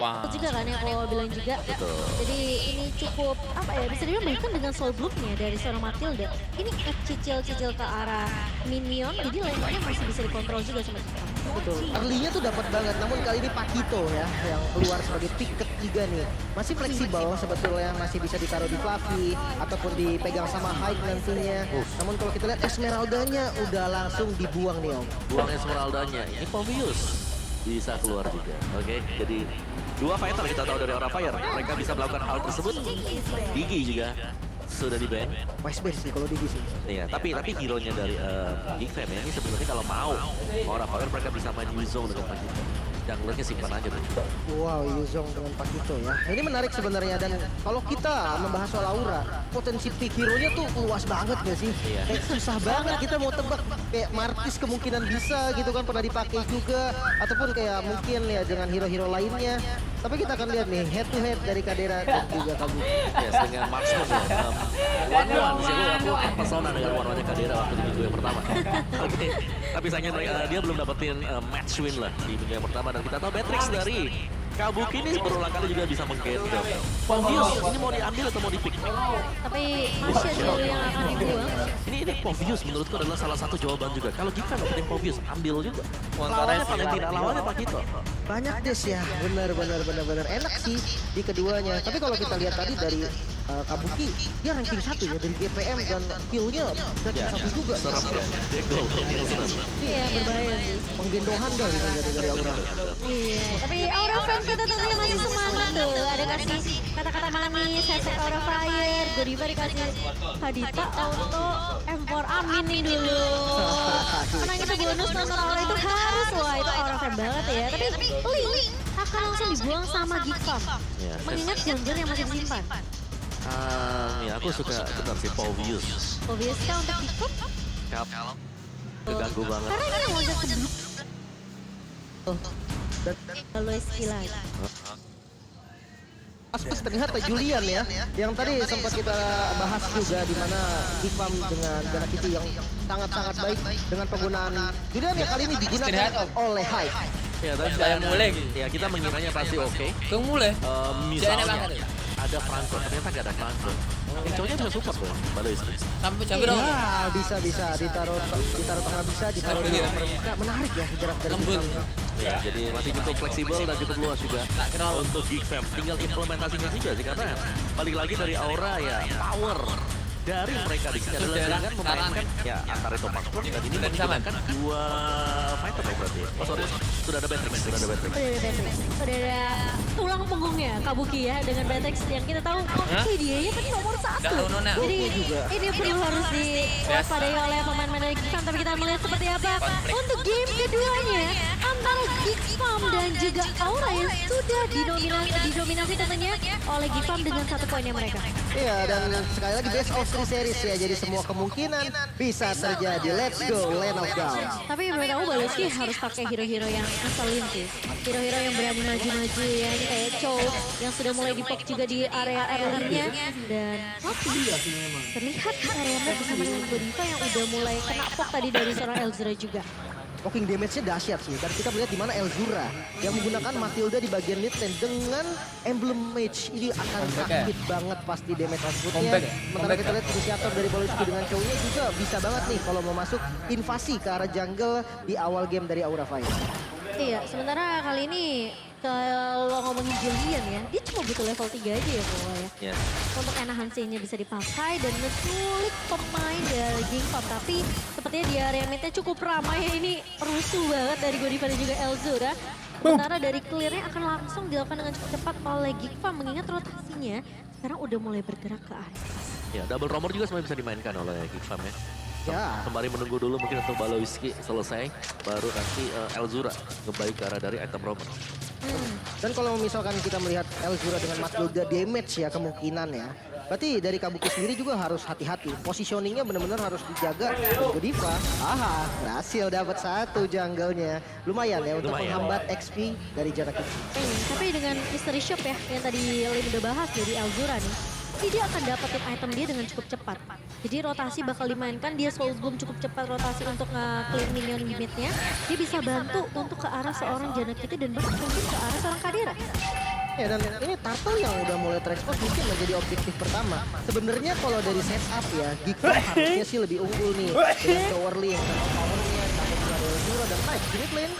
Wow. juga kan ya kalau bilang juga. Betul. Jadi ini cukup apa ya bisa dibilang bahkan dengan soul bloomnya dari seorang Matilda. Ini cicil-cicil ke arah minion jadi lane-nya masih bisa dikontrol juga sama Jepang. Betul. Early-nya tuh dapat banget, namun kali ini Pakito ya yang keluar sebagai pick ketiga nih. Masih fleksibel sebetulnya, masih bisa ditaruh di Fluffy ataupun dipegang sama Hyde nantinya. Namun kalau kita lihat Esmeralda-nya udah langsung dibuang nih Om. Buang Esmeraldanya. Ini Povius bisa keluar juga. Oke, jadi dua fighter kita tahu dari Aura Fire. Mereka bisa melakukan hal tersebut. Digi juga sudah di ban. Wise base nih kalau Digi sih. Iya, tapi hero-nya dari Big Fam ya, ini sebenarnya kalau mau Aura Fire mereka bisa main Yuzong dengan Pakito. Junglernya simpan aja tuh. Wow, Yuzong dengan Pakito ya. Nah, ini menarik sebenarnya dan kalau kita membahas soal Aura, potensi pick hero-nya tuh luas banget gak sih? Iya. Kayak susah banget kita mau tebak kayak Martis kemungkinan bisa gitu kan pernah dipakai juga ataupun kayak mungkin ya dengan hero-hero lainnya. Tapi kita akan lihat nih head to head dari Kadera dan juga Kabuki. Yes, dengan marksman ya. One-one sih, aku pesona dengan one-one-nya Kadera waktu di minggu yang pertama. Oke, tapi sayangnya dia belum dapetin match win lah di minggu yang pertama. Dan kita tahu Beatrix dari Kabuki ini berulang kali juga bisa menggendong. Povius, ini mau diambil atau mau di-pick? Tapi Masya dulu yang akan dibuang. Ini Povius menurutku adalah salah satu jawaban juga. Kalau Gika dapetin Povius, ambil juga. Lawannya Valentina, lawannya Pakito. Banyak des ya, benar enak sih di keduanya. Tapi kalau kita lihat tadi dari Kabuki, dia ranking 1 ya dari GPM dan kill-nya ranking 1 juga. Serem ya, Degol. Iya berbahaya sih. Penggendohan dari Aura. Iya. Tapi Aura fans kita tentunya masih semangat tuh. Ada kasih kata-kata manis, hashtag Aura Fire. Godiva dikasih Hadita auto M4 Amin nih dulu. Menang itu bonus nomor Aura itu harus. Wah itu Aura fan banget ya. Tapi Link akan langsung dibuang sama Gigfam. Iya, Mengingat jungler yang masih disimpan. Ya aku suka benar sih Povius. Obviously untuk Gigfam. Keganggu banget. Karena ini yang loncat ke blue. Dan Lalu skill lagi. aspek terlihat Julian ya, yang tadi sempat kita bahas juga di mana Gifam dengan Ganakiti yang sangat-sangat baik dengan penggunaan Julian ya kali ini digunakan oleh Hyde. Ya, tapi Saya mulai gitu. ya kita mengiranya pasti oke. Tunggu mulai. Misalnya banget ya? ada Franco, ternyata nggak ada Franco. Yang cowoknya bisa support loh, Balois. Sampai campur dong. Ya, bisa ditaruh tengah bisa ditaruh di nah, menarik ya gerak dari Lembut. Gifam. Ya, jadi masih cukup fleksibel dan cukup luas juga. Untuk Geek Fam, tinggal implementasinya juga sih karena balik lagi dari Aura ya power dari mereka di sini adalah dengan memainkan ya antara itu Maxwell dan ini menggunakan dua fighter ya berarti. Oh sorry, sudah ada Beatrix. Udah ada Beatrix. Udah ada tulang punggungnya Kabuki ya dengan Beatrix yang kita tahu dia tadi nomor 1. Nggak tahu Nona. Jadi ini perlu harus diwaspadai oleh pemain-pemain dari Gigfam. Tapi kita melihat seperti apa untuk game keduanya antara Gigfam dan juga Aura yang sudah didominasi tentunya oleh Gigfam dengan 1 poinnya mereka. Iya, dan sekali lagi best of 3 series ya, jadi semua kemungkinan bisa terjadi. Let's go, Land of Dawn. Tapi menurut aku Baloski harus pakai hero-hero yang ngeselin sih. Hero-hero yang berani maju-maju ya. Ini kayak Chow yang sudah mulai dipok juga di area early-nya. Dan Poppy terlihat di area mid bersama dengan Godiva yang udah mulai kena pok tadi dari seorang Elzura juga. Poking damage-nya dahsyat sih. Dan kita melihat di mana Elzura yang menggunakan Matilda di bagian mid lane dengan emblem mage. Ini akan sakit banget pasti damage output-nya. Comeback ya? Sementara kita lihat inisiator dari Baloski dengan cowoknya juga bisa banget nih kalau mau masuk invasi ke arah jungle di awal game dari Aura Fire. Iya, sementara kali ini kalau ngomongin Julian ya, dia cuma butuh level 3 aja ya pokoknya. Yes. Untuk enhancing-nya bisa dipakai dan menculik pemain dari Gigfam. Tapi sepertinya di area midnya cukup ramai ya, ini rusuh banget dari Godiva dan juga Elzura. Sementara dari clear-nya akan langsung dilakukan dengan cepat oleh Gigfam mengingat rotasinya sekarang udah mulai bergerak ke area. Ya, double roamer juga sebenarnya bisa dimainkan oleh Geek Fam ya. Ya. Sembari menunggu dulu mungkin untuk Baloiski selesai, baru nanti Elzura kembali ke arah dari item roamer. Dan kalau misalkan kita melihat Elzura dengan Matilda damage ya kemungkinan ya. Berarti dari Kabuki sendiri juga harus hati-hati. Positioningnya benar-benar harus dijaga. Godiva, berhasil dapat 1 jungle-nya. Lumayan ya untuk Lumayan. menghambat XP dari Janaki. Tapi dengan Mystery Shop ya yang tadi Lim udah bahas dari Elzura nih. Jadi dia akan dapetin item dia dengan cukup cepat. Jadi rotasi bakal dimainkan, dia soul boom cukup cepat rotasi untuk nge-clear minion limitnya. Dia bisa bantu untuk ke arah seorang Janakiti dan bahkan mungkin ke arah seorang Kadera. Ya dan ini Turtle yang udah mulai terekspos mungkin menjadi objektif pertama. Sebenarnya kalau dari setup ya, Geekfam harusnya sih lebih unggul nih. Dengan Towerly yang terlalu powernya, takut juga ada Zero dan Mike di mid lane.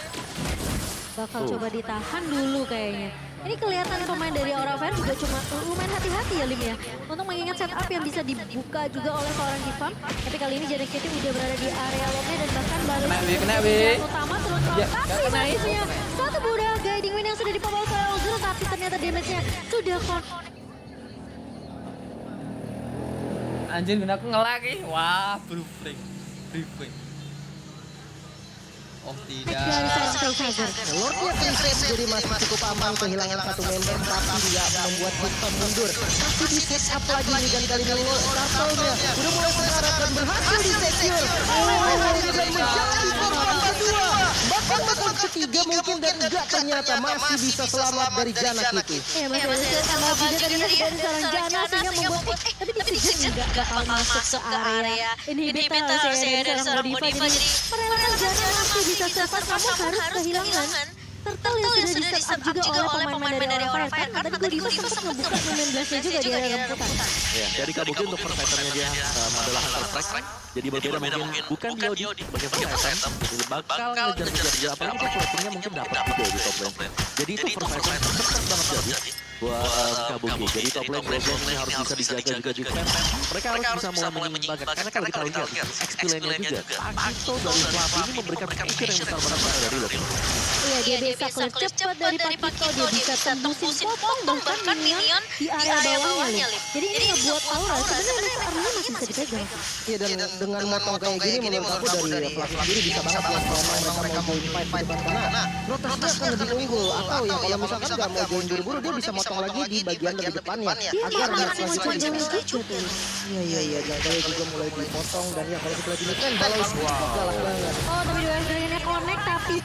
Bakal coba ditahan dulu kayaknya. Ini kelihatan pemain dari Aura Fire juga cuma lumayan hati-hati ya Lim ya. Untuk mengingat setup yang bisa dibuka juga oleh seorang Geekfam. Tapi kali ini Janek Kitty udah berada di area lobnya dan bahkan balik kena, ke utama terus Ya, tapi kena, masih punya satu budak guiding win yang sudah dipopol oleh Ozuro tapi ternyata damage-nya sudah Anjir gunaku ngelagi. Wah, briefing. Oh dari tidak. seorang Playhager. Lordnya Princess jadi masih cukup aman kehilangan satu member tapi dia membuat Geekfam mundur. Masih di setup lagi nih dan kali ini Turtle-nya udah mulai sekarat dan berhasil di secure. Dan menjadi korban kedua. Bahkan korban ketiga mungkin dan enggak ternyata masih bisa selamat dari Jana Kitty. Iya masih ada skill tambah juga tadi dari seorang Jana sehingga membuat tapi Decision nggak bakal masuk ke area inhibitor dari seorang Godiva jadi merelakan Jana masih bisa survive namun harus kehilangan Turtle yang sudah di set up juga oleh pemain dari Aura Fire kan tadi Godiva sempat ngebuka main blastnya juga di area remputan. Ya, dari Kabuki untuk fighternya dia adalah Hunter Strike. Jadi berbeda mungkin bukan dia sebagai first item, jadi bakal ngejar dia apalagi dia flanking-nya mungkin dapat juga di top lane. Jadi itu first item cepat banget jadi buat Kabuki. Jadi top lane ini harus bisa dijaga juga Geekfam. Mereka harus bisa mulai menyimbangkan karena kalau kita lihat XP lane-nya juga Pakito dari Fluffy ini memberikan pressure yang besar banget dari Lord. Iya dia bisa clear cepat dari Pakito, dia bisa tembusin potong bahkan minion di area bawahnya Lip. Jadi ini ngebuat Aura sebenarnya Aruna masih bisa dipegang. Iya dan dengan motong kayak gini menurut aku dari Fluffy sendiri bisa banget ya kalau mereka mau join fight di depan karena rotasinya akan lebih unggul atau ya kalau misalkan nggak mau join buru-buru dia bisa motong lagi di bagian lebih depannya agar match selanjutnya bisa juga tuh. Iya jangan juga mulai dipotong dan ya kalau kita lagi nge-trend balas itu galak banget. Oh tapi dua dragonnya connect tapi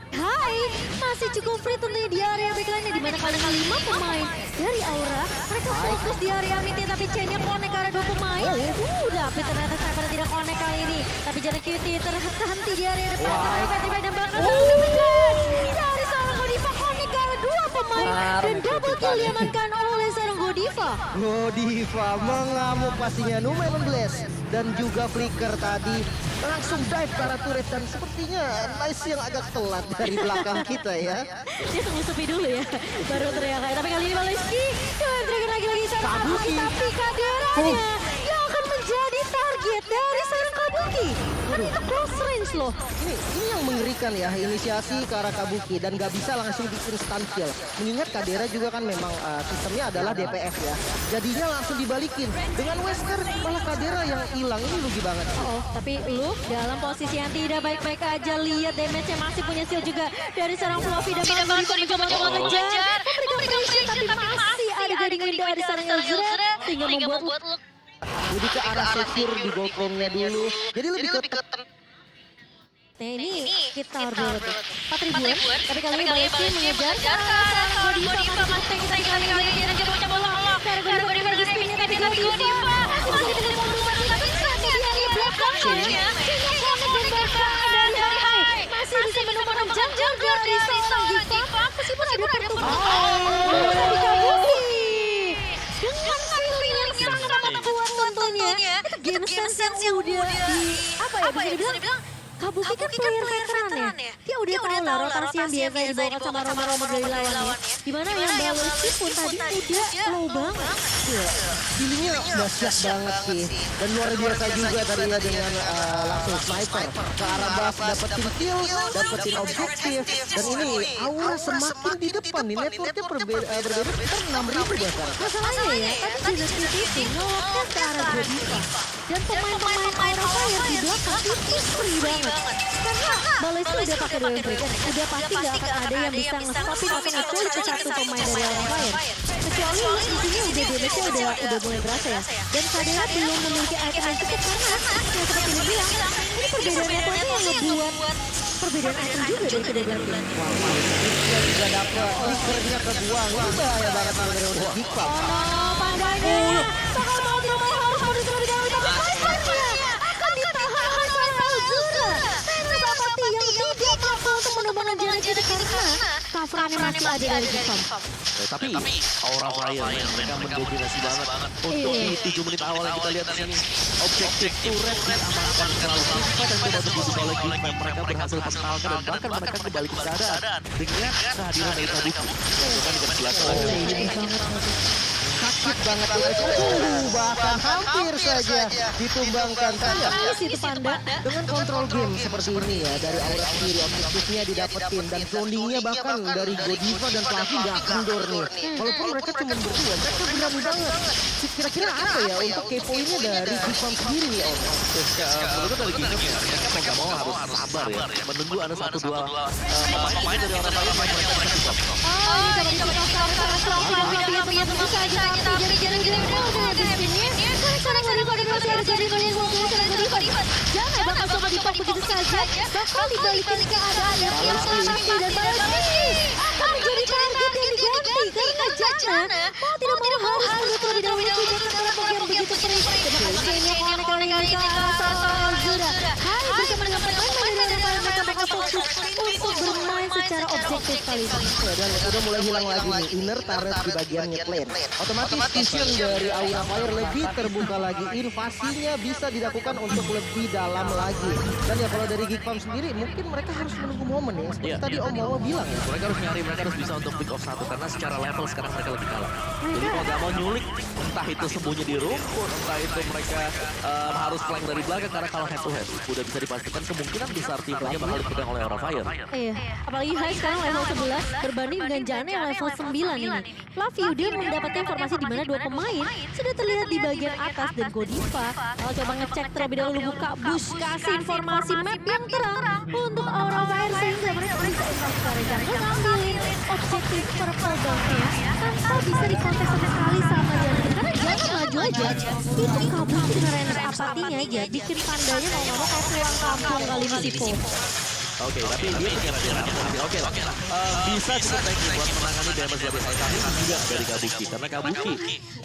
Hai, masih cukup free tentunya di area backline-nya di mana kali 5 pemain dari Aura. Mereka fokus di area mid tapi chain-nya connect ke arah 2 pemain. Tapi ternyata Sniper tidak connect kali ini. Tapi Janek Kitty terhenti di area depan. Tiba-tiba dan bakal dari seorang Godiva connect ke arah 2 pemain. Dan double kill diamankan oleh seorang Godiva. Godiva mengamuk pastinya Numen Blast dan juga Flicker tadi langsung dive ke arah turret dan sepertinya Nice yang agak telat dari belakang kita ya. Dia tunggu sepi dulu ya, baru teriak kayak. Tapi kali ini Baleski, Duel Dragon lagi-lagi seorang Kabuki. Tapi Kaderanya yang akan menjadi target dari seorang Kabuki. Kan itu close range loh. Ini yang mengerikan ya, inisiasi ke arah Kabuki dan gak bisa langsung di instant kill. Mengingat Kadera juga kan memang sistemnya adalah DPS ya. Jadinya langsung dibalikin. Dengan Wesker malah Kadera yang hilang, ini rugi banget. Oh, tapi lu dalam posisi yang tidak baik-baik aja. Lihat damage-nya masih punya shield juga dari seorang Fluffy dan Godiva mencoba mengejar. Memberikan pressure tapi masih ada guiding wind dari seorang Elzra sehingga membuat lu Jadi ke arah secure di goldcrown-nya dulu. Jadi lebih ke Nah ini kita dulu tuh 4.000-an, tapi kali ini Baleski mengejar seorang Godiva masih kita kali ini dan coba bola seorang Godiva di spin-nya tapi Godiva masih dengan mobil tapi satu dia di belakang ya sehingga connect dan bahkan dari Hai masih bisa menemukan jam-jam dari seorang Godiva meskipun ada pertumbuhan dari Kabuki dengan feeling yang sangat kuat tentunya itu game sense yang udah di apa ya bisa dibilang Kabuki kan player veteran ya. Dia udah tahu lah rotasi yang biasa dibawakan sama Roma dari lawannya. Dimana yang Baleski pun tadi udah low banget. feelingnya dahsyat banget sih. Dan luar biasa juga tadi ya dengan langsung sniper ke arah bas dapetin kill, dapetin objektif. Dan ini Aura semakin di depan nih, networknya berbeda sekitar 6.000 bahkan. Masalahnya ya, tadi Janek Kitty ngelokkan ke arah Godiva. Dan pemain-pemain Aura Fire di belakang itu free banget. Karena Baleski udah pakai duel break, udah pasti gak akan ada yang bisa nge-stopin atau nge-kill ke satu pemain dari Aura Fire. Kecuali lu di sini udah damage-nya udah mulai berasa ya. Dan Kadera belum memiliki item yang cukup karena yang seperti ini bilang, ini perbedaan networknya yang ngebuat perbedaan item juga dari kedua belah tim. Dia juga dapet triggernya kebuang, itu bahaya banget dari udah Diva. Oh no, pandanya bakal mau tidak mau harus mundur terlebih dahulu, tapi Snipernya akan ditahan oleh Elzura. gitu karena coverannya masih ada dari Gigfam. Tapi Aura Fire mereka mendominasi banget untuk di 7 menit awal yang kita lihat di sini. Objektif turret diamankan terlalu cepat dan tidak terbunuh oleh Gigfam. Mereka berhasil mengenalkan dan bahkan mereka kembali ke keadaan dengan kehadiran dari Kabuki. Bukan dengan belakang. Sakit banget bahkan hampir saja ditumbangkan. Nice itu Panda. Dengan kontrol game seperti ini ya, dari Aura sendiri objektifnya didapetin dan zoningnya bahkan dari Godiva dan Fluffy gak kendor nih. Walaupun mereka cuma berdua, mereka berani banget. Kira-kira apa ya untuk kepoinnya dari Gigfam sendiri nih Om? Menurut dari Gigfam ya, mereka mau gak mau harus sabar ya, menunggu ada 1-2 pemain dari Aura Fire yang mereka bisa pick up. Oh, ini coba dipotong bisa aja tapi jarang-jarang udah habis spinnya. Sekarang Godiva masih harus jadi kalian Godiva. Jangan bakal coba dipok begitu saja. Bakal dibalikin keadaan yang pasti dan balas ini akan menjadi target yang diganti karena Jana mau tidak mau harus terlebih dahulu tidak terhadap yang begitu keras. Coba ini yang konek-konek ke arah Zura. Hai bersama dengan pemain mereka bakal fokus untuk bermain secara objektif kali ini. Dan udah mulai hilang lagi nih inner turret di bagian mid lane. Otomatis vision dari Aura Fire lebih terbuka lagi. Invasinya bisa dilakukan untuk lebih dalam lagi. Dan ya kalau dari Gigfam sendiri mungkin mereka harus menunggu momen ya. Seperti tadi Om Mawa bilang ya. Mereka harus nyari, mereka harus bisa untuk pick off 1 karena secara level sekarang mereka lebih kalah. Jadi mau gak mau nyulik, entah itu sembunyi di rumput, entah itu mereka harus flank dari belakang karena kalau head to head udah bisa dipastikan kemungkinan besar timnya bakal dipegang oleh Aura Fire. Iya, apalagi Hai sekarang level 11 berbanding dengan Jana yang level 9 ini. Fluffy dia mendapatkan informasi di mana dua pemain sudah terlihat di bagian atas dan Godiva kalau coba ngecek terlebih dahulu buka bus kasih informasi map yang terang untuk Aura Fire sehingga mereka bisa invasi dan mengambil objektif purple dome-nya tanpa bisa dikontes sama sekali sama Jana. Karena Jana maju aja itu Kabuki dengan Renner apatinya aja bikin pandanya mau kayak pulang kampung kali ini si Po. Oke, tapi dia punya regenerasi. Oke lah. Bisa cukup baik buat menangani damage dari Haikal juga dari Kabuki. Karena Kabuki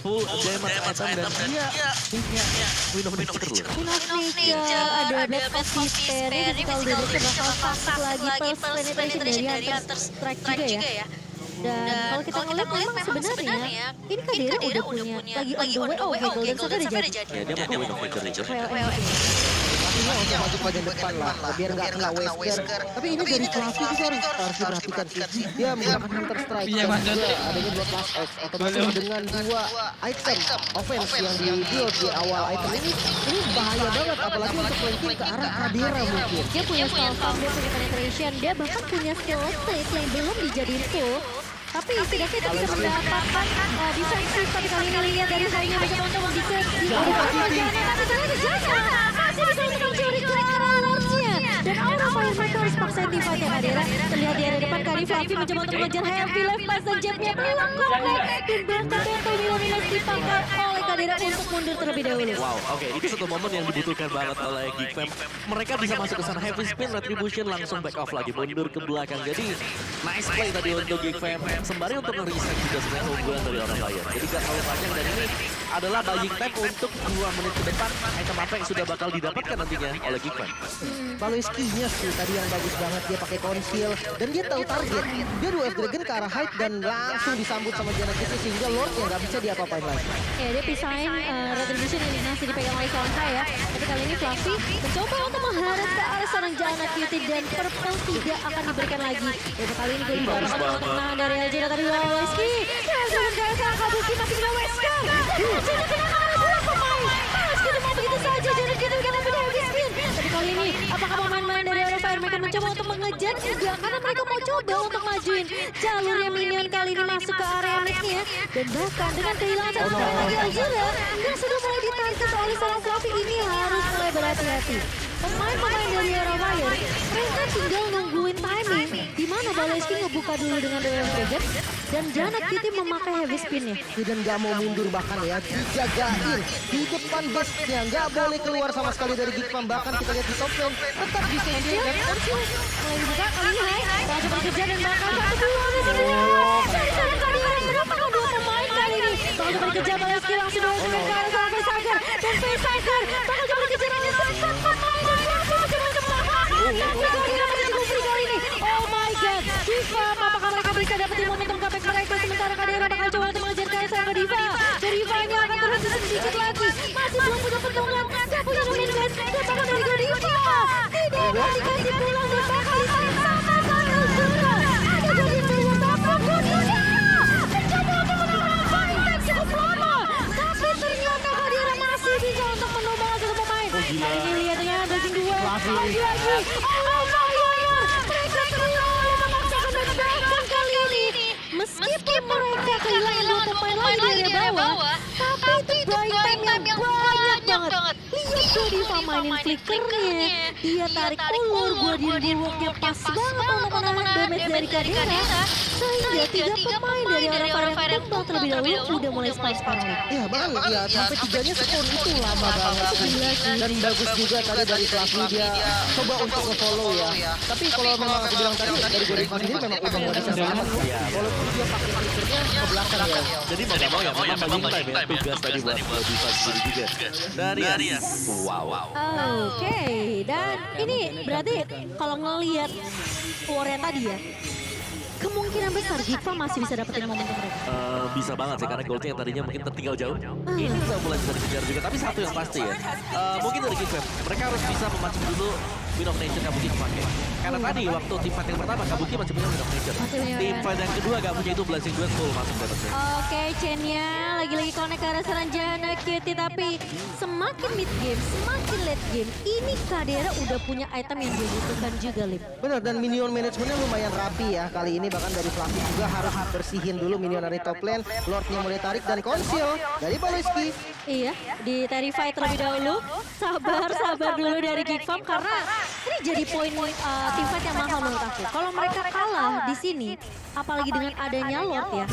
full damage item dan dia punya Queen of Nature loh. Queen of Nature, ada Blade of Despair, Physical Damage bakal pasang lagi Pulse Penetration dari Hunter Strike juga ya. Dan kalau kita ngeliat memang sebenarnya ini Kadira udah punya lagi on the way Golden Saga udah jadi. Ya dia mau Queen of Nature. Artinya untuk maju bagian depan lah, biar nggak kena Wesker. Tapi ini dari Fluffy juga harus diperhatikan sih. Dia menggunakan Hunter Strike dan juga adanya 2 plus X. Otomatis dengan 2 item offense yang di-build di awal item ini bahaya banget. Apalagi untuk flanking ke arah Kadira mungkin. Dia punya stall farm, dia punya penetration, dia bahkan punya skill state yang belum dijadiin full. Tapi setidaknya kita bisa mendapatkan defensive tapi kali ini lihat dari sayangnya mencoba untuk di-save di tapi ternyata Jana masih bisa untuk mencuri ke arah Lordsnya dan Aura Fire mereka harus paksa divide ya Kadira. Terlihat di area depan kali Fluffy mencoba untuk mengejar heavy left pass dan Jetnya belum komplek dan bahkan Beto Milominas dipakai oleh Kadira untuk mundur terlebih dahulu. Wow, oke, itu satu momen yang dibutuhkan banget oleh Gigfam. Mereka bisa masuk ke sana heavy spin, retribution langsung back off lagi, mundur ke belakang. Jadi nice play tadi untuk Gigfam. Sembari untuk nge-reset juga sebenarnya unggulan dari Aura Fire. Jadi gak terlalu panjang dan ini adalah buying time untuk 2 menit ke depan. Item apa yang sudah bakal didapatkan nantinya oleh Gigfam. Paloeskinya sih tadi yang bagus banget, dia pakai conceal dan dia tahu target. Dia 2 F-Dragon ke arah Hyde dan langsung disambut sama Jana Kitty sehingga Lord yang gak bisa diapa-apain lagi. Ya dia pisahin retribution yang masih dipegang oleh Songhai ya. Tapi kali ini Fluffy mencoba untuk menghadap ke arah seorang Jana Kitty dan purple tidak akan diberikan lagi. Dan kali ini Godiva akan menang dari LJ tadi Wesker. Jangan sekarang Kabuki masih punya Wesker. Jadi kena arah dua pemain. Meski cuma begitu saja Jana Kitty kena punya heavy spin. Tapi kali ini apakah pemain-pemain dari Aura Fire mereka mencoba untuk mengejar? Enggak, karena mereka mau coba untuk majuin jalurnya minion kali ini masuk ke area mid-nya. Dan bahkan dengan kehilangan satu poin lagi Alzira yang sudah mulai ditarget oleh seorang Fluffy ini harus mulai berhati-hati. Pemain-pemain dari Aura Fire mereka tinggal nungguin timing di mana Baleski ngebuka dulu dengan Royal Dragon dan Jana Kitty memakai heavy spin-nya. Dan gak mau mundur bahkan ya, dijagain di depan base-nya, gak boleh keluar sama sekali dari Gigfam. Bahkan kita lihat di top lane tetap di save dan Mulai dibuka kali ini Hai langsung berkejar dan bakal satu dua di sini. Dari sana Kadira berapa dua pemain kali ini langsung berkejar Baleski langsung dengan ke arah seorang Facehacker dan Facehacker bakal coba dikejar oleh satu pemain dan langsung mencoba untuk tapi Kadira masih cukup free kali ini. Oh my god, tembakan dari Godiva. Tidak akan dikasih pulang dan bakal ditembak sama Azura. Ada Godiva tapi Godiva mencoba untuk menambah fight time cukup lama. Tapi ternyata Kadira masih bisa untuk menambah satu pemain. Nah ini lihat dengan Blazing 2. Lagi-lagi. Mereka terlalu memaksakan tembakan kali ini. Meskipun mereka kehilangan dua pemain lagi dari bawah, tapi itu buy time yang banyak banget. Lihat Godiva mainin flickernya, dia tarik ulur, Guardian Bulwarknya pas banget untuk menahan damage dari Kadira. Sehingga tiga pemain dari Aurora yang tumbang terlebih dahulu udah mulai spawn. Iya, bahkan ya sampai 3-nya spawn itu lama banget. Gila sih. Dan bagus juga tadi dari Fluffy dia coba untuk nge-follow ya. Tapi kalau memang aku bilang tadi dari Godiva sendiri memang udah nggak bisa selamat. Walaupun dia pakai feature-nya ke belakang ya. Jadi mau nggak mau ya memang bagi time ya tugas tadi buat Godiva sendiri juga. Darius. Wow. Oke, dan ini berarti kalau ngelihat war-nya tadi ya, kemungkinan besar Giva masih bisa dapetin momentum mereka. Bisa banget sih, karena goldnya yang tadinya mungkin tertinggal jauh. Ini udah mulai bisa dikejar juga, tapi satu yang pasti ya. Mungkin dari Giva, mereka harus bisa memancing dulu Win of Nature Kabuki kepake. Karena tadi waktu tim fight yang pertama Kabuki masih punya Win of Nature. Tim fight yang kedua gak punya itu Blazing Duet full masuk damage-nya. Oke, chainnya lagi-lagi connect ke arah Saranjana Cutie, tapi semakin mid game, semakin late game, ini Kadira udah punya item yang dibutuhkan juga, Lip. Bener, dan minion manajemennya lumayan rapi ya kali ini, bahkan dari Fluffy juga harus bersihin dulu minion dari top lane. Lordnya mulai tarik dan konsil dari Baleski. Iya, di Terrify terlebih dahulu. Sabar dulu dari Geek Farm karena ini jadi poin team fight yang mahal menurut aku. Kalau mereka kalah di sini, apalagi dengan adanya Lord ya,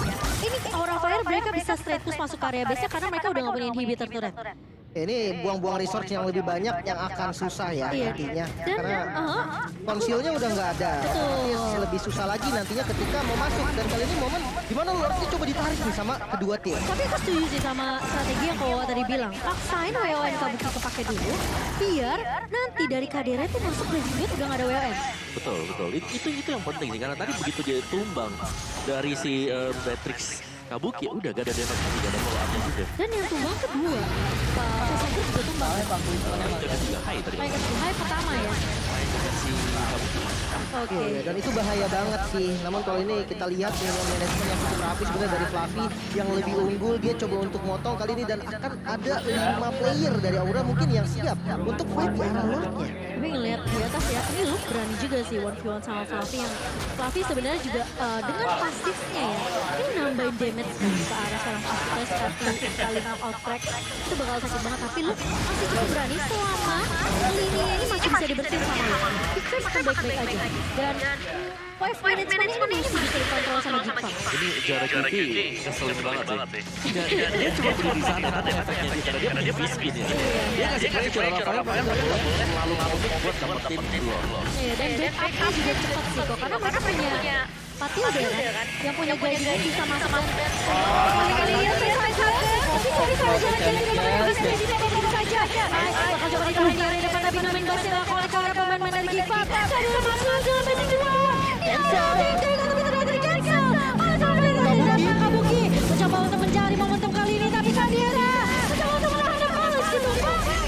ini Aura Fire mereka bisa straight push masuk area base karena mereka udah nggak punya inhibitor turret. Ini buang-buang resource yang lebih banyak yang akan susah ya nantinya. Dan Karena konsilnya udah nggak ada. Betul. Lebih susah lagi nantinya ketika mau masuk. Dan kali ini momen dimana Lordnya coba ditarik nih sama kedua tim. Tapi aku setuju sih sama strategi yang Kowa tadi bilang. Paksain WON Kabuki kepake dulu, biar nanti dari Kadira itu masuk Blazing Duet udah nggak ada WON. Betul. Itu yang penting sih, karena tadi begitu dia tumbang dari si Beatrix Kabuki, udah gak ada damage lagi, gak ada follow up juga. Dan yang tumbang kedua, Sesangku juga tumbang. Itu juga high tadi. Mereka high pertama ya. Si Kabuki. Oke. Iya, dan itu bahaya banget sih. Namun kalau ini kita lihat minion management yang cukup rapi sebenarnya dari Fluffy yang lebih unggul, dia coba untuk motong kali ini dan akan ada 5 player dari Aura mungkin yang siap untuk fight di arah Lordnya. Tapi ngeliat di atas ya, ini Luke berani juga sih 1v1 sama Fluffy yang Fluffy sebenarnya juga dengan pasifnya ya, ini nambahin damage kan ke arah seorang pasukan kali outbreak itu bakal sakit banget. Tapi Luke masih cukup berani selama lininya ini masih bisa dibersihin sama Luke. Defense kan baik-baik aja. Dan wave management ini masih bisa dikontrol sama Giva. Ini jarak Yuki ngeselin banget sih. Dia cuma beli di sana ada efeknya dia, karena dia punya speed ya. Dia ngasih pressure Rafael terlalu ngomong buat dapetin Lord. Iya, dan backupnya juga cepat sih kok, karena mereka punya Matilda kan, yang punya guardian bisa masuk dan kali-kali dia saja, tapi sorry saja, jadi tidak saja. Bakal coba ditahan di area depan, tapi nomen Basel oleh para pemain dari Giva. Kadira masuk ke basic 2. Ya, tapi ternyata di-cancel. Ada Kabuki mencoba untuk mencari momentum kali ini, tapi Kadira mencoba untuk menahan balas gitu.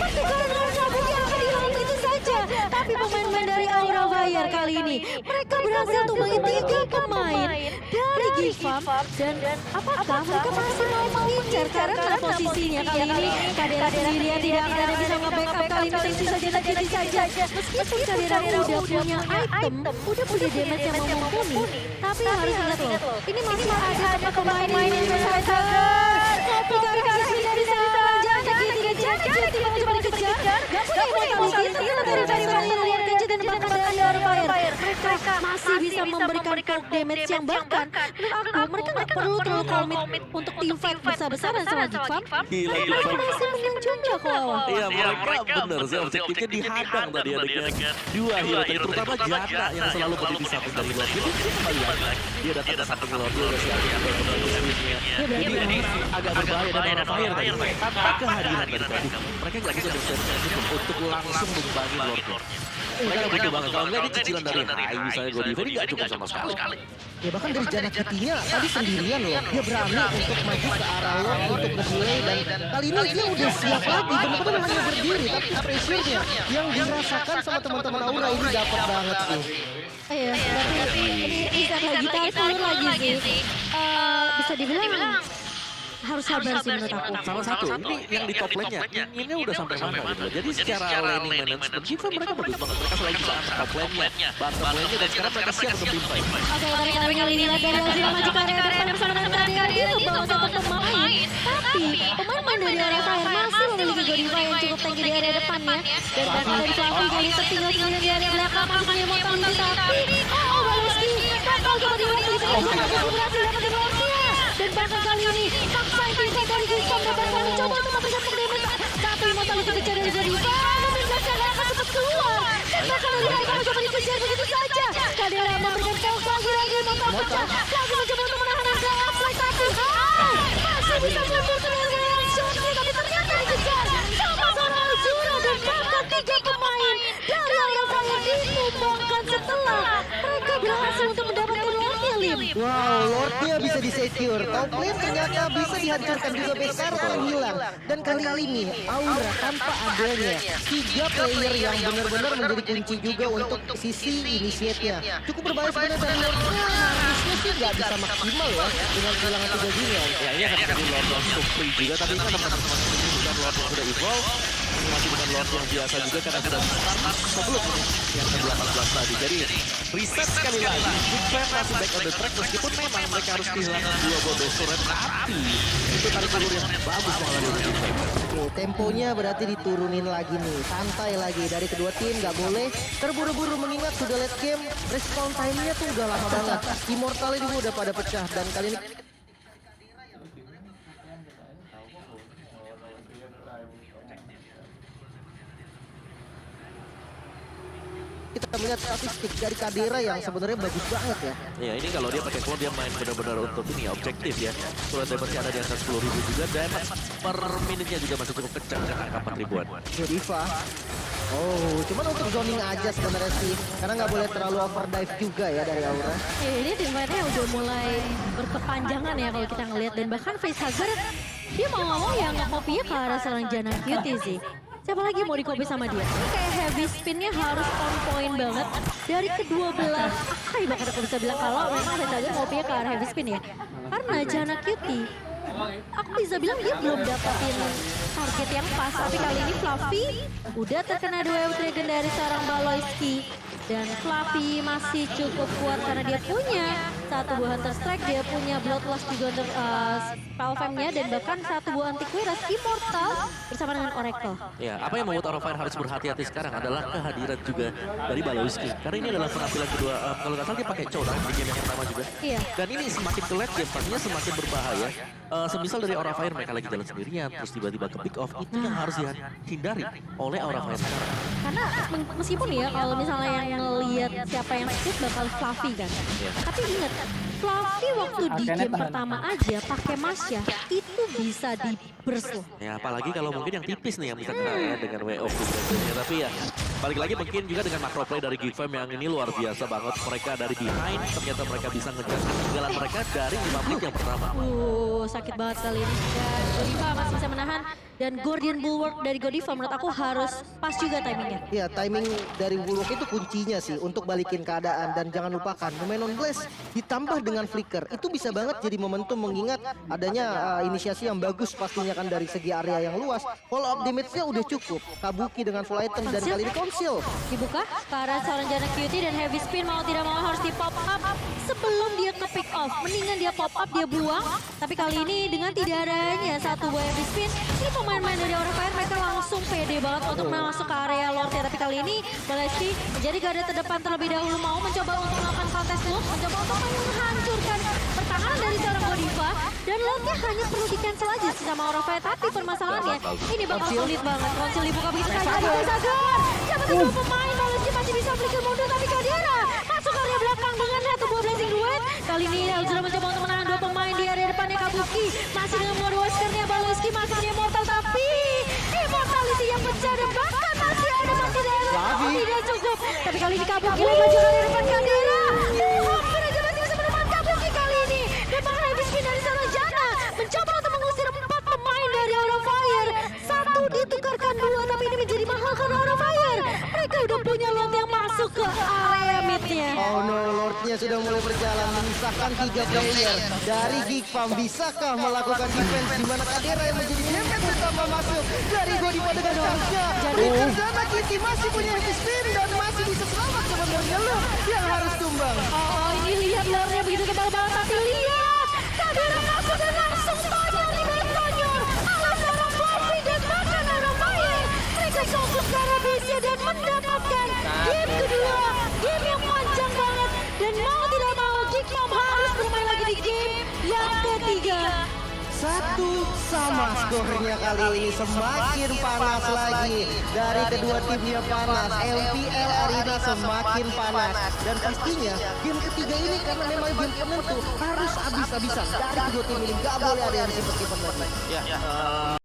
Pasti gara-gara Kabuki akan hilang itu saja. Tapi pemain-pemain dari Aura Fire kali ini, mereka berhasil tumbangin 3 pemain dari Giva. Dan apakah mereka masih mau mengincar karena posisinya kali ini Kadira sendirian tidak akan ada bisa nge-backup kali ini tensi saja terjadi saja. Meskipun Kadira udah punya item, udah punya damage yang mumpuni, tapi harus ingat loh, ini masih ada pemain yang bersabar. Tapi Kadira sendiri bisa jangan dikejar, tiba-tiba coba dikejar. Gak punya immortality, tapi dari Lian Kenji dan teman-teman dari Aura Fire, mereka masih bisa memberikan core damage yang bahkan menurut aku mereka nggak perlu terlalu komit untuk team fight besar-besaran sama Giva. Gila. Mereka masih menang juga kok. Iya, mereka bener sih objektifnya dihadang tadi ya dengan dua hero tadi, terutama Jana yang selalu berdiri di samping dari Lord. Dia kembali lagi, dia datang ke samping Lord, dia udah siapin jadi agak berbahaya dan Aura Fire tadi. Tanpa kehadiran dari tadi, mereka nggak bisa bersiap untuk langsung membangun Lord. Mereka butuh banget. Kalau nggak, ini cicilan dari Hai, misalnya Godiva ini nggak cukup sama sekali. Ya bahkan dari Jana Kitinya tadi sendirian loh. Dia berani untuk maju ke arah Lord untuk nge-delay dan kali ini dia udah siap lagi. Bener-bener hanya berdiri tapi pressure-nya yang dirasakan sama teman-teman Aura ini dapat banget sih. Iya, berarti ini bisa lagi tarik lagi sih. Bisa dibilang harus sabar sih menurut aku. Sama satu, ini yang di top lane-nya, ini udah sampai mana gitu. Jadi secara laning management, Giva mereka bagus banget. Mereka selalu bisa angkat top lane-nya, bottom lane-nya, dan sekarang mereka siap untuk tim fight. Oke, kali ini lihat dari Ozil maju ke area depan bersama dengan Kadir. Dia membawa satu pemain. Tapi pemain dari area Fire masih memiliki Godiva yang cukup tinggi di area depannya. Dan bahkan dari Fluffy kali tertinggal kemudian di area belakang masih punya motor di tapi Baloski bakal coba dilakukan berhasil dapat di bawahnya. Dan bahkan kali ini paksa tim dari Gustaf dapat mencoba untuk memberikan damage. Tapi motor itu kejar dari Godiva. Tapi Gustaf gak akan cepat keluar. Dan bahkan dari mereka mencoba dikejar begitu saja. Kadira memberikan fokus lagi motor pecah. Lagi mencoba untuk menahan harga Affleck tapi masih bisa meluncurkan dengan shotnya. Tapi ternyata dikejar sama seorang Azura. Dan bahkan 3 pemain dari area Fire ditumbangkan setelah mereka berhasil untuk mendapatkan Lordnya, Lim. Wow, Lordnya bisa di-secure. Top lane ternyata bisa dihancurkan juga, Besarka hilang. Dan kali ini Aura tanpa adanya 3 player yang benar-benar menjadi kunci juga untuk sisi initiate-nya. Cukup berbahaya sebenarnya dan Lordnya harusnya sih nggak bisa maksimal ya dengan kehilangan 3 gini. Ya ini akan menjadi Lord untuk free juga, tapi kan teman-teman ini bukan Lord yang sudah evolve. Ini masih bukan Lord yang biasa juga karena sudah start sebelum yang ke-18 tadi. Jadi reset sekali lagi. Big Fan masih back on the track meskipun memang mereka harus kehilangan 2 gol best turret, tapi itu tarik ulur yang bagus malah dari Big Fan. Oke, temponya berarti diturunin lagi nih, santai lagi dari kedua tim, nggak boleh terburu-buru mengingat sudah late game, respawn time-nya tuh udah lama banget. Immortalnya juga udah pada pecah dan kali ini kita melihat statistik dari Kadira yang sebenarnya bagus banget ya. Ya ini kalau dia pakai clone dia main benar-benar untuk ini ya, objektif ya. Surat damage ada di atas 10.000 juga, damage per menitnya juga masih cukup kencang dengan angka 4 ribuan. Godiva. Oh, cuman untuk zoning aja sebenarnya sih, karena nggak boleh terlalu overdrive juga ya dari Aura. Ini tim fight-nya udah mulai berkepanjangan ya kalau kita ngelihat, dan bahkan Facehugger dia mau ngomong ya nggak kopinya ke arah seorang Jana Cutie sih. Siapa lagi mau di-copy sama dia? Ini kayak heavy spin-nya harus on point banget dari kedua belah. Bahkan aku bisa bilang kalau memang Facehugger kopinya ke arah heavy spin ya. Karena Jana Cutie, aku bisa bilang dia belum dapetin target yang pas. Tapi kali ini Fluffy udah terkena 2 dragon dari seorang Baloyski. Dan Fluffy masih cukup kuat karena dia punya 1 buah Hunter Strike, dia punya Bloodlust juga untuk Spellfam-nya, dan bahkan 1 buah Antiquaris Immortal bersama dengan Oracle. Ya, apa yang membuat Aura Fire harus berhati-hati sekarang adalah kehadiran juga dari Baloyski. Karena ini adalah penampilan kedua, kalau nggak salah dia pakai Chow di game yang pertama juga. Iya. Dan ini semakin ke late game, pastinya semakin berbahaya. Semisal dari Aura Fire mereka lagi jalan sendirian, terus tiba-tiba ke pick off, itu yang harus dihindari oleh Aura Fire sekarang. Karena meskipun ya kalau misalnya yang ngelihat siapa yang shoot bakal Fluffy kan. Tapi ingat, Fluffy waktu di game pertama aja pakai Masya itu bisa di burst loh. Ya apalagi kalau mungkin yang tipis nih yang bisa kena ya dengan way of the tapi ya balik lagi mungkin juga dengan macro play dari Geek Fam yang ini luar biasa banget. Mereka dari behind ternyata mereka bisa ngejar ketinggalan mereka dari 5 menit yang pertama. Sakit banget kali ini. Dan Godiva masih bisa menahan, dan Guardian Bulwark dari Godiva menurut aku harus pas juga timingnya. Ya, timing dari Bulwark itu kuncinya sih untuk balikin keadaan, dan jangan lupakan Numenon Blast ditambah dengan Flicker itu bisa banget jadi momentum mengingat adanya inisiasi yang bagus pastinya kan dari segi area yang luas. Follow up damage-nya udah cukup. Kabuki dengan full item dan kali ini Conceal. Dibuka ke arah seorang Jana Cutie, dan heavy spin mau tidak mau harus di pop up sebelum dia ke pick off. Mendingan dia pop up, dia buang. Tapi kali ini dengan tidak adanya 1 buah heavy spin, ini pemain-pemain dari Aura Fire mereka langsung pede banget untuk masuk ke area Lordnya. Tapi kali ini Baloyski menjadi garda terdepan terlebih dahulu, mau mencoba untuk melakukan contest loop, mencoba untuk menghancurkan pertahanan dari seorang Godiva, dan Lordnya hanya perlu di cancel aja sih sama Aura Fire. Tapi permasalahannya ini bakal sulit banget. Conceal dibuka begitu saja, Facehugger dapat 2 pemain. Baloyski masih bisa flicker mundur, tapi Kadira masuk area belakang dengan 1 buah blazing duet. Kali ini Azura mencoba untuk menahan 2 pemain di area depannya. Kabuki masih dengan Warrior Waskernya, Baloyski masih dia Immortal, tapi Immortality yang pecah dan bahkan masih ada masih ada Flavi. tidak cukup. Tapi kali ini kabur gila maju dari depan Kadira. Hampir aja masih bisa menemukan kabur kali ini. Dan bahkan habis spin dari Sarojana mencoba untuk mengusir 4 pemain dari Aura Fire. Satu ditukarkan 2, tapi ini menjadi mahal karena Aura Fire. Mereka udah punya lot yang masuk ke area midnya. Oh no, Lordnya sudah mulai berjalan menyisakan 3 player dari Geek Farm. Bisakah melakukan defense di mana Kadera yang menjadi champion utama masuk dari Godiva dengan dodge-nya. Karena Kitty masih punya heavy spin dan masih bisa selamat sebenarnya loh yang harus tumbang. Oh, ini lihat lore-nya begitu tebal banget, tapi lihat Kadera masuk dan langsung tonyor di bawah tonyor. Alas Aura Fluffy dan makan Aura Fire. Mereka fokus ke arah base dan mendapatkan game kedua, game yang panjang banget. Dan mau tidak mau Geek Farm harus bermain lagi di game yang ketiga. 1-1 skornya kali ini, semakin panas lagi dari kedua timnya panas. LPL Arena semakin panas dan pastinya game ketiga ini karena memang game penentu harus habis-habisan dari kedua tim ini, gak boleh ada yang simpen-simpen lagi. Ya,